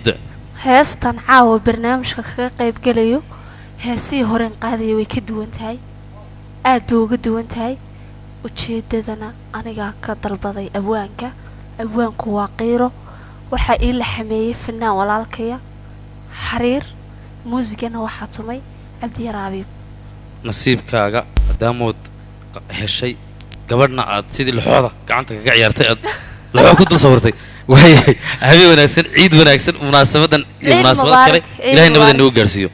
da heestan caawa barnaamijka kaga qayb galayo heesii horeen qaadaya way ka duwan tahay aad bay uga duwan tahay ujeedadana aniga ka dalbaday abwaanku waa qiiro waxa ii la xameeyay fanaan walaalkaya xariir muusigana waxa tumay Abdi Yaraabi nasiibkaaga daamood heshay gabadhna aad sidii lixooda gacanta kaga ciyaartay aad lixooda ku dul sawirtay waayay habeen wanaagsan ciid wanaagsan munaasabadan iyo munaasabad kale ilaahay nabada nagu gaarsiiyo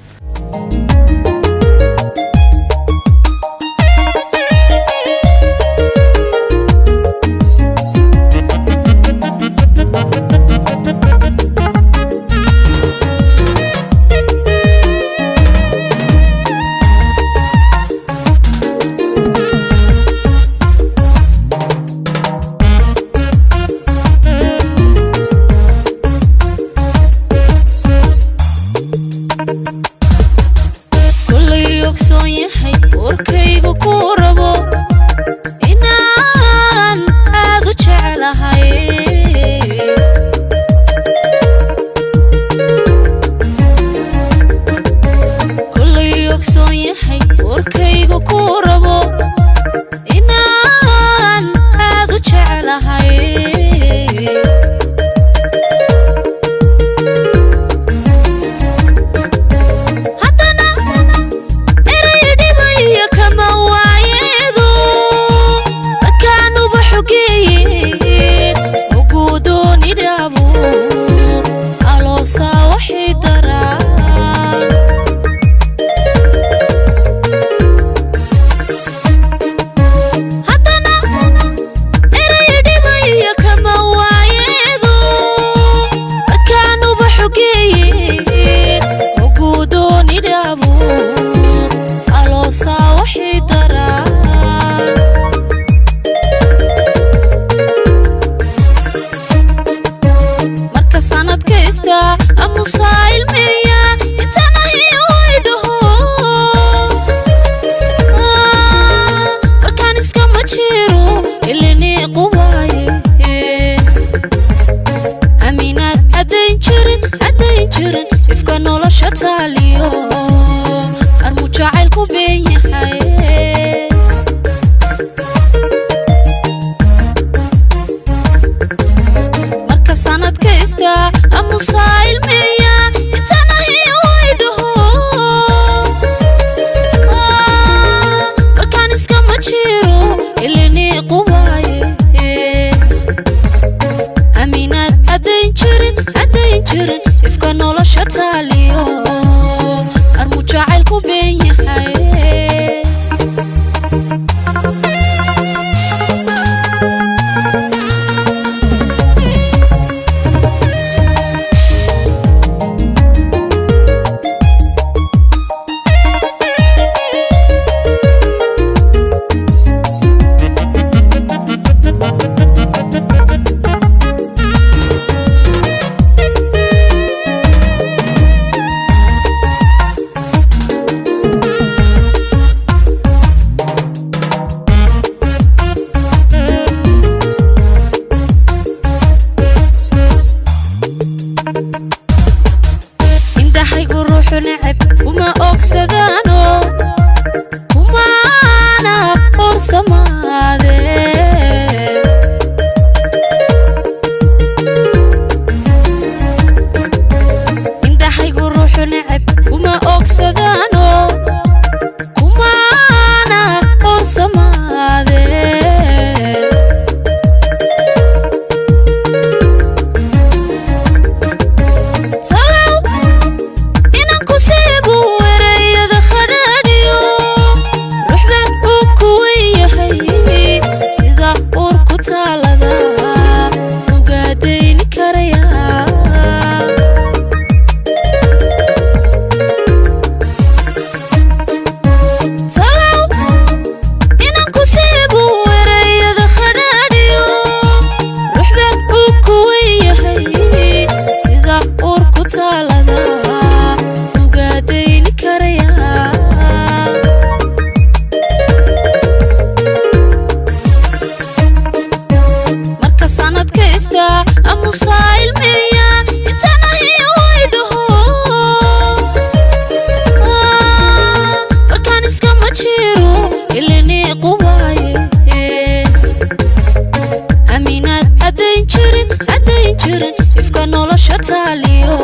taaliyo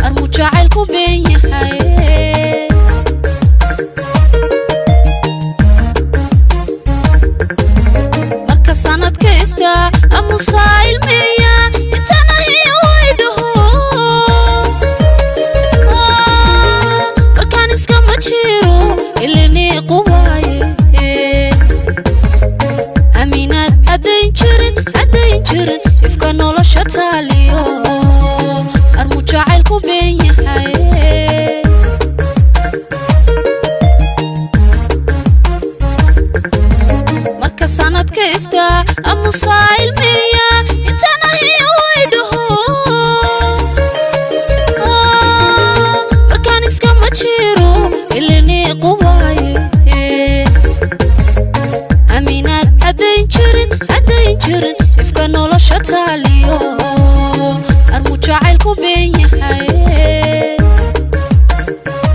armu jacaylku been yahay marka sanadka ista amusail meeya intana iyo idho markaan iska ma jiro ilini quwaaye aminaad adayn jirin ifka nolosha taaliyo armu jacaylku been yahay marka sanadka ista amusail meeya intana iyo idho markaan iska ma jiro ilini quwaaye aminaad adayn jirin ifka nolosha taaliyo